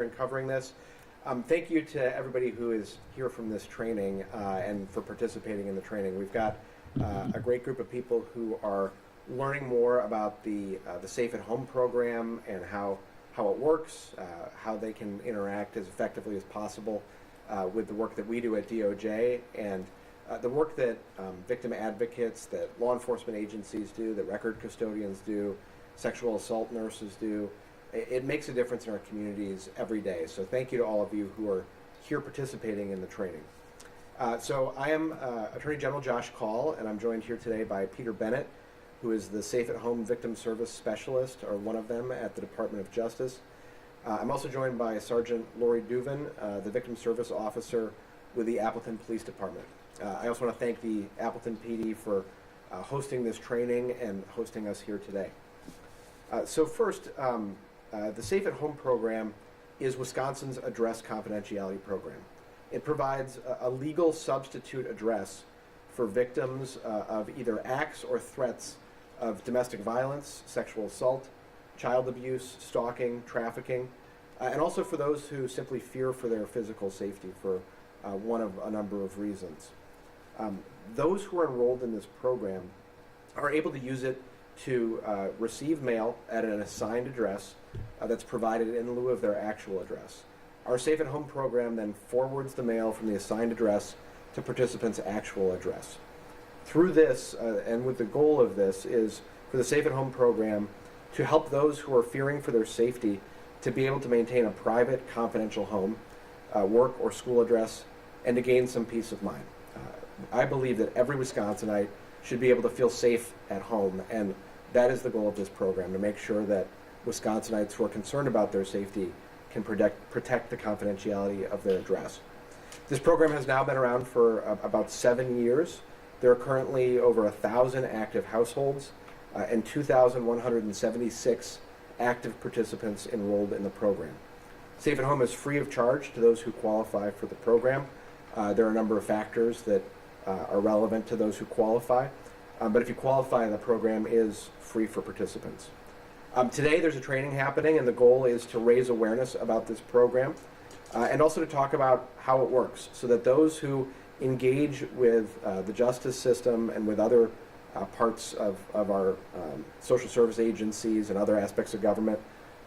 in covering this. Thank you to everybody who is here from this training and for participating in the training. We've got a great group of people who are learning more about the Safe at Home program and how it works, how they can interact as effectively as possible with the work that we do at DOJ and the work that victim advocates, that law enforcement agencies do, that record custodians do, sexual assault nurses do. It makes a difference in our communities every day. So thank you to all of you who are here participating in the training. So I am Attorney General Josh Kaul, and I'm joined here today by Peter Bennett, who is the Safe at Home Victim Service Specialist, or one of them at the Department of Justice. I'm also joined by Sergeant Lori Duvin, the Victim Service Officer with the Appleton Police Department. I also want to thank the Appleton PD for hosting this training and hosting us here today. So first, the Safe at Home program is Wisconsin's address confidentiality program. It provides a legal substitute address for victims of either acts or threats of domestic violence, sexual assault, child abuse, stalking, trafficking, and also for those who simply fear for their physical safety for one of a number of reasons. Those who are enrolled in this program are able to use it to receive mail at an assigned address that's provided in lieu of their actual address. Our Safe at Home program then forwards the mail from the assigned address to participants' actual address. Through this, and with the goal of this, is for the Safe at Home program to help those who are fearing for their safety to be able to maintain a private, confidential home, work or school address, and to gain some peace of mind. I believe that every Wisconsinite should be able to feel safe at home, and that is the goal of this program, to make sure that Wisconsinites who are concerned about their safety can protect the confidentiality of their address. This program has now been around for about 7 years. There are currently over 1,000 active households and 2,176 active participants enrolled in the program. Safe at Home is free of charge to those who qualify for the program. There are a number of factors that are relevant to those who qualify, but if you qualify, the program is free for participants. Today there's a training happening, and the goal is to raise awareness about this program and also to talk about how it works so that those who engage with the justice system and with other parts of our social service agencies and other aspects of government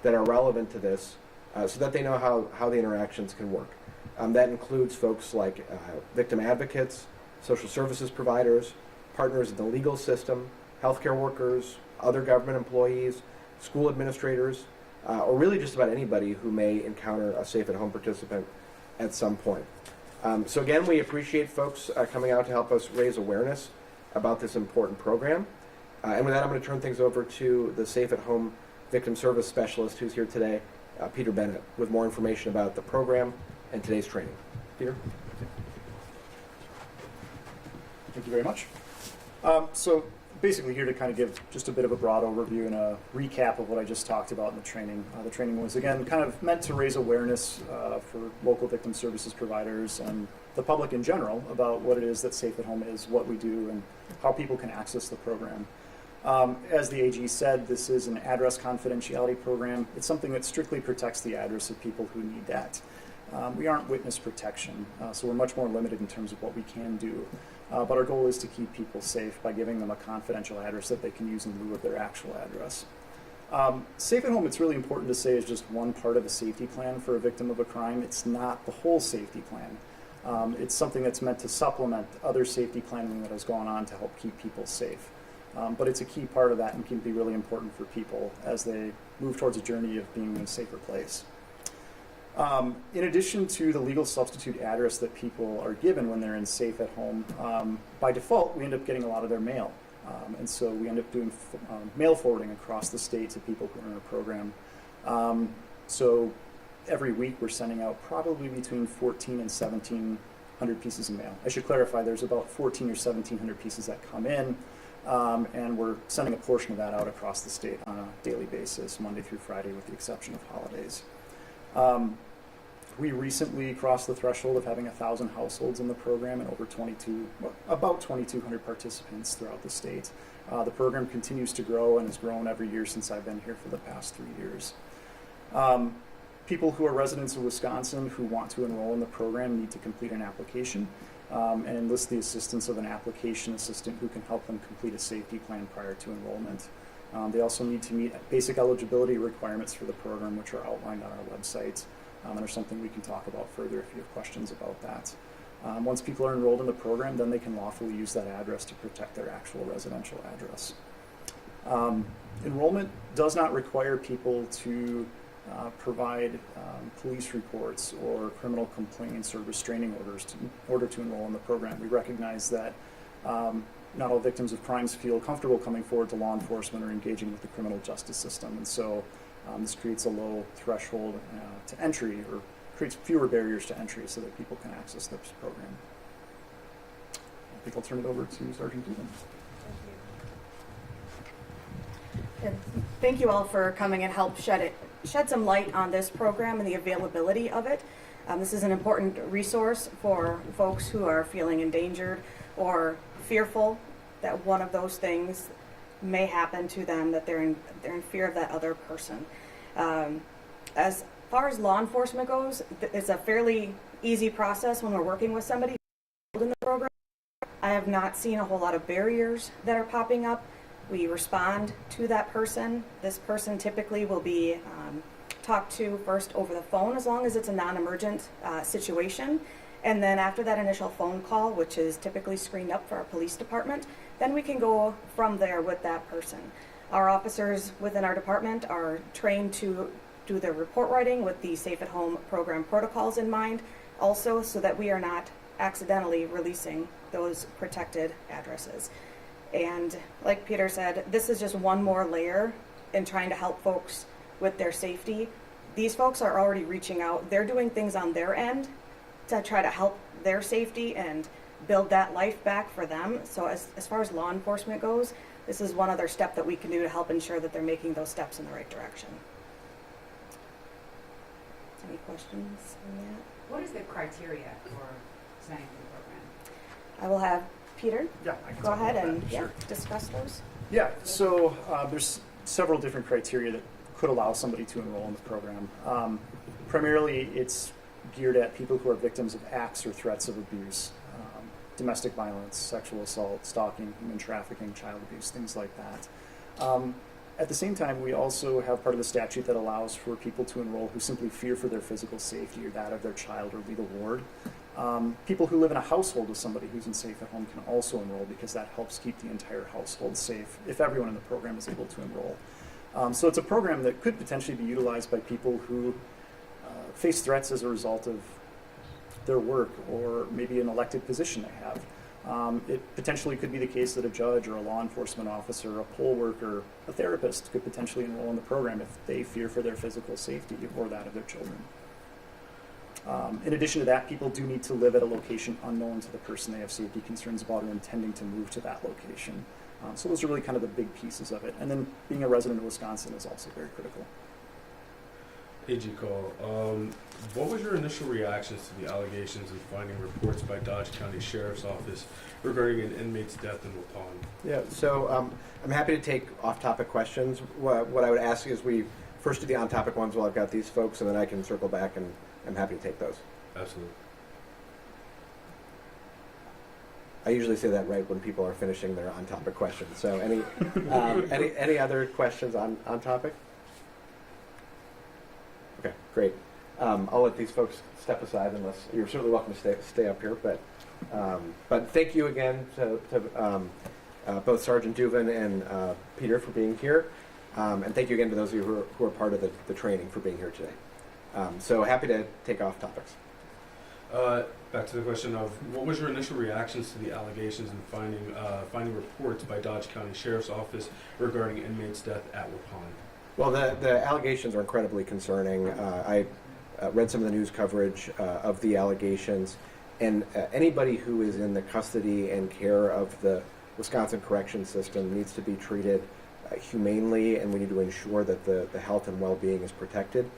that are relevant to this so that they know how the interactions can work. That includes folks like victim advocates, social services providers, partners in the legal system, healthcare workers, other government employees, school administrators, or really just about anybody who may encounter a Safe at Home participant at some point. So again, we appreciate folks coming out to help us raise awareness about this important program. And with that, I'm going to turn things over to the Safe at Home Victim Service Specialist who's here today, Peter Bennett, with more information about the program and today's training. Peter? Thank you very much. So basically here to kind of give just a bit of a broad overview and a recap of what I just talked about in the training. The training was, again, kind of meant to raise awareness for local victim services providers and the public in general about what it is that Safe at Home is, what we do, and how people can access the program. As the AG said, this is an address confidentiality program. It's something that strictly protects the address of people who need that. We aren't witness protection, so we're much more limited in terms of what we can do. But our goal is to keep people safe by giving them a confidential address that they can use in lieu of their actual address. Safe at Home, it's really important to say, is just one part of a safety plan for a victim of a crime. It's not the whole safety plan. It's something that's meant to supplement other safety planning that has gone on to help keep people safe. But it's a key part of that and can be really important for people as they move towards a journey of being in a safer place. In addition to the legal substitute address that people are given when they're in Safe at Home, by default, we end up getting a lot of their mail. And so we end up doing mail forwarding across the state to people who are in our program. So every week we're sending out probably between 14 and 1,700 pieces of mail. I should clarify, there's about 14 or 1,700 pieces that come in, and we're sending a portion of that out across the state on a daily basis, Monday through Friday, with the exception of holidays. We recently crossed the threshold of having 1,000 households in the program and about 2,200 participants throughout the state. The program continues to grow and has grown every year since I've been here for the past 3 years. people who are residents of Wisconsin who want to enroll in the program need to complete an application and enlist the assistance of an application assistant who can help them complete a safety plan prior to enrollment. They also need to meet basic eligibility requirements for the program, which are outlined on our website, and are something we can talk about further if you have questions about that. Once people are enrolled in the program, then they can lawfully use that address to protect their actual residential address. Enrollment does not require people to provide police reports or criminal complaints or restraining orders in order to enroll in the program. We recognize that not all victims of crimes feel comfortable coming forward to law enforcement or engaging with the criminal justice system, and so this creates a low threshold to entry, or creates fewer barriers to entry so that people can access this program. I think I'll turn it over to Sergeant Dubin. And thank you all for coming and help shed some light on this program and the availability of it. This is an important resource for folks who are feeling endangered or fearful that one of those things may happen to them, that they're in fear of that other person. As far as law enforcement goes, it's a fairly easy process when we're working with somebody in the program. I have not seen a whole lot of barriers that are popping up. We respond to that person. This person typically will be talked to first over the phone, as long as it's a non-emergent situation. And then after that initial phone call, which is typically screened up for our police department, then we can go from there with that person. Our officers within our department are trained to do their report writing with the Safe at Home program protocols in mind, also so that we are not accidentally releasing those protected addresses. And like Peter said, this is just one more layer in trying to help folks with their safety. These folks are already reaching out. They're doing things on their end to try to help their safety and build that life back for them. So as far as law enforcement goes, this is one other step that we can do to help ensure that they're making those steps in the right direction. Any questions on that? What is the criteria for signing for the program? I will have Peter Yeah, I can go talk ahead about and that. Sure. discuss those. Yeah, so there's several different criteria that could allow somebody to enroll in the program. Primarily, it's geared at people who are victims of acts or threats of abuse, domestic violence, sexual assault, stalking, human trafficking, child abuse, things like that. At the same time, we also have part of the statute that allows for people to enroll who simply fear for their physical safety or that of their child or legal ward. People who live in a household with somebody who's in Safe at Home can also enroll, because that helps keep the entire household safe if everyone in the program is able to enroll. So it's a program that could potentially be utilized by people who face threats as a result of their work or maybe an elected position they have. It potentially could be the case that a judge or a law enforcement officer, a poll worker, a therapist could potentially enroll in the program if they fear for their physical safety or that of their children. In addition to that, people do need to live at a location unknown to the person they have safety concerns about or intending to move to that location. So those are really kind of the big pieces of it. And then being a resident of Wisconsin is also very critical. AG Kaul, what was your initial reactions to the allegations and finding reports by Dodge County Sheriff's Office regarding an inmate's death in Waupun? Yeah, so I'm happy to take off-topic questions. What I would ask is we first do the on-topic ones while I've got these folks, and then I can circle back, and I'm happy to take those. Absolutely. I usually say that right when people are finishing their on-topic questions. So any other questions on topic? Okay, great. I'll let these folks step aside, unless you're certainly welcome to stay up here. But thank you again to both Sergeant Dubin and Peter for being here, and thank you again to those of you who are part of the training for being here today. So happy to take off topics. Back to the question of what was your initial reactions to the allegations and finding reports by Dodge County Sheriff's Office regarding inmate's death at Waupun? Well, the allegations are incredibly concerning. I read some of the news coverage of the allegations, and anybody who is in the custody and care of the Wisconsin correction system needs to be treated humanely, and we need to ensure that the health and well-being is protected.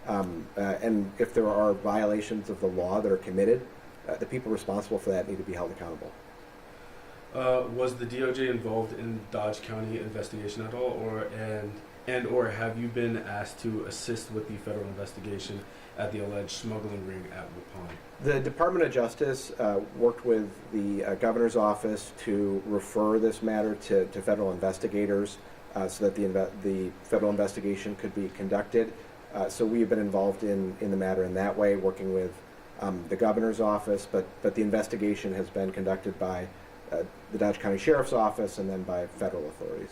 And if there are violations of the law that are committed, the people responsible for that need to be held accountable. Was the DOJ involved in Dodge County investigation at all, and And or have you been asked to assist with the federal investigation at the alleged smuggling ring at Waupun? The Department of Justice worked with the governor's office to refer this matter to federal investigators so that the federal investigation could be conducted. So we have been involved in the matter in that way, working with the governor's office, but the investigation has been conducted by the Dodge County Sheriff's Office and then by federal authorities.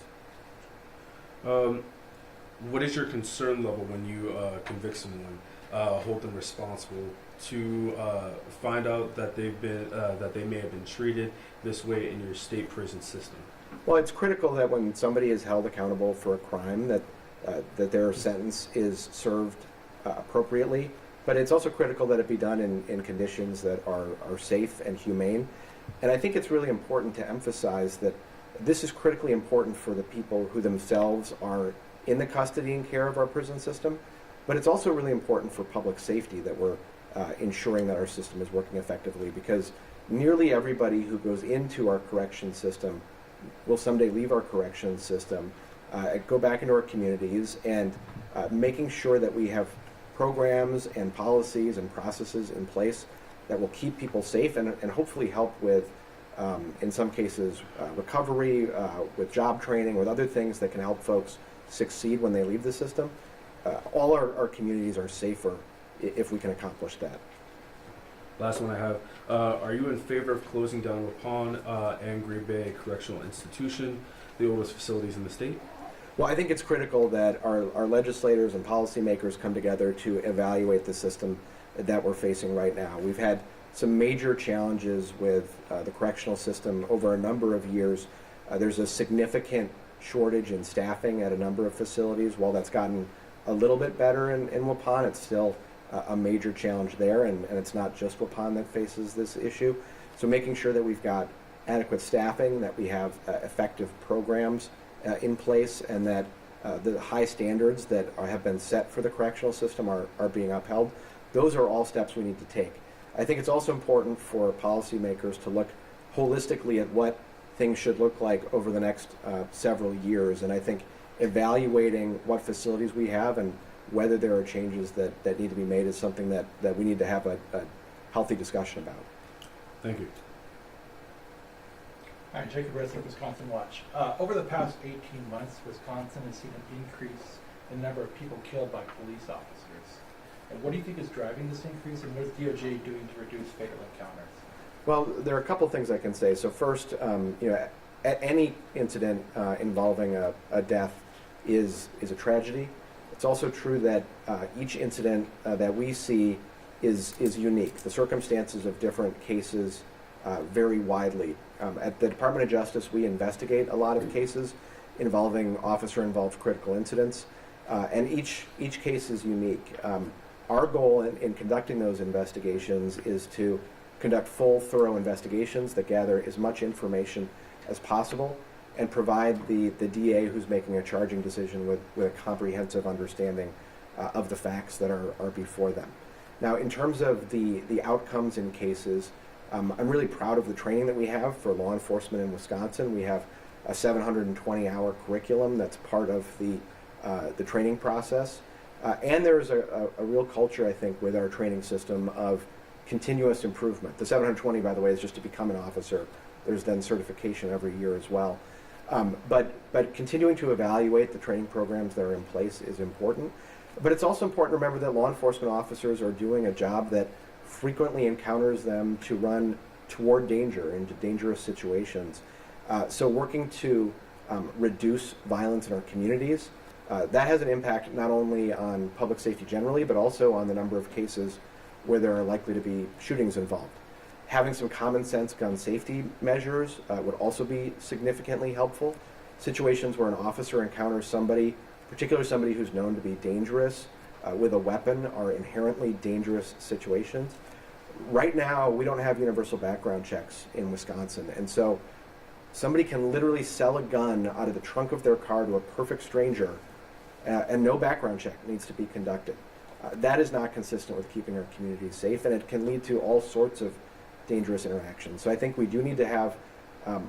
What is your concern level when you convict someone, hold them responsible, to find out that they may have been treated this way in your state prison system? Well, it's critical that when somebody is held accountable for a crime, that their sentence is served appropriately. But it's also critical that it be done in conditions that are safe and humane. And I think it's really important to emphasize that this is critically important for the people who themselves are in the custody and care of our prison system. But it's also really important for public safety that we're ensuring that our system is working effectively, because nearly everybody who goes into our correction system will someday leave our correction system, go back into our communities, and making sure that we have programs and policies and processes in place that will keep people safe and hopefully help with, in some cases, recovery, with job training, with other things that can help folks succeed when they leave the system. All our communities are safer if we can accomplish that. Last one I have. Are you in favor of closing down Waupun and WBAY Correctional Institution, the oldest facilities in the state? Well, I think it's critical that our legislators and policymakers come together to evaluate the system that we're facing right now. We've had some major challenges with the correctional system over a number of years. There's a significant shortage in staffing at a number of facilities. While that's gotten a little bit better in Waupun, it's still a major challenge there, and it's not just Waupun that faces this issue. So making sure that we've got adequate staffing, that we have effective programs in place, and that the high standards that have been set for the correctional system are being upheld. Those are all steps we need to take. I think it's also important for policymakers to look holistically at what things should look like over the next several years, and I think evaluating what facilities we have and whether there are changes that need to be made is something that we need to have a healthy discussion about. Thank you. Hi, Jacob Resnick, Wisconsin Watch. Over the past 18 months, Wisconsin has seen an increase in the number of people killed by police officers. And what do you think is driving this increase, and what is DOJ doing to reduce fatal encounters? Well, there are a couple things I can say. So first, at any incident involving a death is a tragedy. It's also true that each incident that we see is unique. The circumstances of different cases vary widely. At the Department of Justice, we investigate a lot of cases involving officer-involved critical incidents, and each case is unique. Our goal in conducting those investigations is to conduct full, thorough investigations that gather as much information as possible and provide the DA who's making a charging decision with a comprehensive understanding of the facts that are before them. Now, in terms of the outcomes in cases, I'm really proud of the training that we have for law enforcement in Wisconsin. We have a 720-hour curriculum that's part of the training process. And there's a real culture, I think, with our training system of continuous improvement. The 720, by the way, is just to become an officer. There's then certification every year as well. But continuing to evaluate the training programs that are in place is important. But it's also important to remember that law enforcement officers are doing a job that frequently encounters them to run toward danger, into dangerous situations. So working to reduce violence in our communities, that has an impact not only on public safety generally, but also on the number of cases where there are likely to be shootings involved. Having some common sense gun safety measures would also be significantly helpful. Situations where an officer encounters somebody, particularly somebody who's known to be dangerous with a weapon, are inherently dangerous situations. Right now, we don't have universal background checks in Wisconsin, and so somebody can literally sell a gun out of the trunk of their car to a perfect stranger, and no background check needs to be conducted. That is not consistent with keeping our communities safe, and it can lead to all sorts of dangerous interactions. So I think we do need to have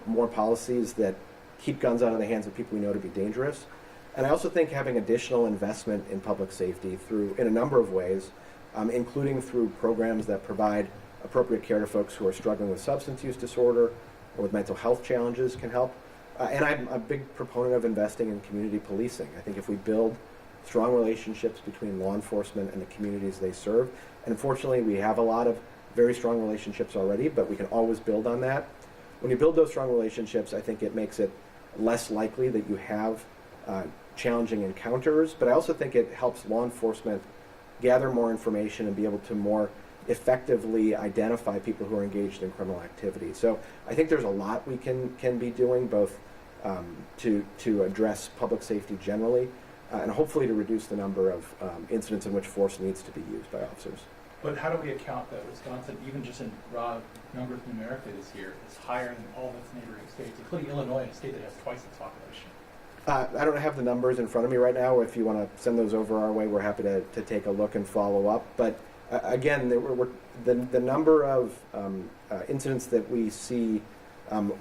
more policies that keep guns out of the hands of people we know to be dangerous. And I also think having additional investment in public safety in a number of ways, including through programs that provide appropriate care to folks who are struggling with substance use disorder or with mental health challenges can help. And I'm a big proponent of investing in community policing. I think if we build strong relationships between law enforcement and the communities they serve, and unfortunately we have a lot of very strong relationships already, but we can always build on that. When you build those strong relationships, I think it makes it less likely that you have challenging encounters, but I also think it helps law enforcement gather more information and be able to more effectively identify people who are engaged in criminal activity. So I think there's a lot we can be doing, both to address public safety generally, and hopefully to reduce the number of incidents in which force needs to be used by officers. But how do we account that Wisconsin, even just in raw numbers numerically this year, is higher than all of its neighboring states, including Illinois, a state that has twice its population? I don't have the numbers in front of me right now. If you want to send those over our way, we're happy to take a look and follow up. But again, the number of incidents that we see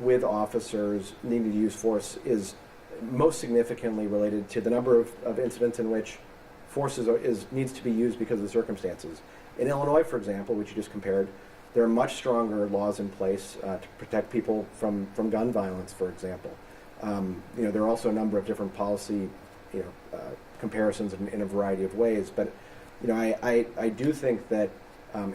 with officers needing to use force is most significantly related to the number of incidents in which force needs to be used because of the circumstances. In Illinois, for example, which you just compared, there are much stronger laws in place to protect people from gun violence, for example. There are also a number of different policy comparisons in a variety of ways. But I do think that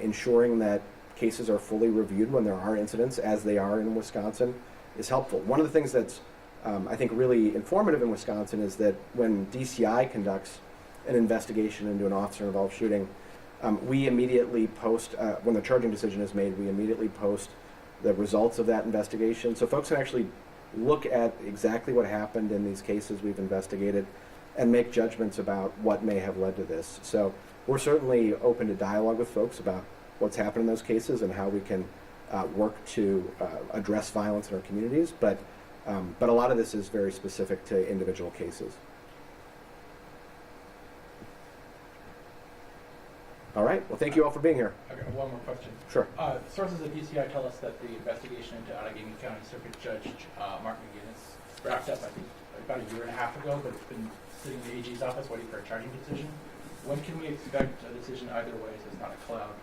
ensuring that cases are fully reviewed when there are incidents, as they are in Wisconsin, is helpful. One of the things that's I think really informative in Wisconsin is that when DCI conducts an investigation into an officer-involved shooting, we immediately post, when the charging decision is made, we immediately post the results of that investigation. So folks can actually look at exactly what happened in these cases we've investigated and make judgments about what may have led to this. So we're certainly open to dialogue with folks about what's happened in those cases and how we can work to address violence in our communities. But a lot of this is very specific to individual cases. All right. Well, thank you all for being here. I got one more question. Sure. Sources at DCI tell us that the investigation into Allegheny County Circuit Judge Mark McGinnis wrapped up, I think, about a year and a half ago, but it's been sitting in the AG's office waiting for a charging decision. When can we expect a decision either way so it's not a cloud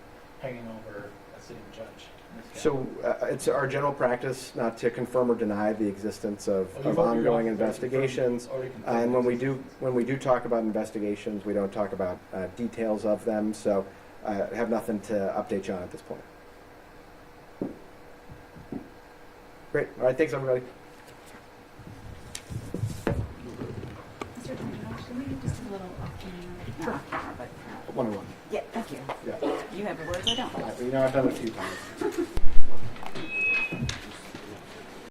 hanging over a sitting judge in this county? So it's our general practice not to confirm or deny the existence of ongoing investigations. And when we do talk about investigations, we don't talk about details of them. So I have nothing to update you on at this point. Great. All right. Thanks, everybody. Mr. Attorney General, can we just do a little Sure. off camera, but One on one. yeah, thank you. Yeah. You have the words, I don't. I've done it a few times.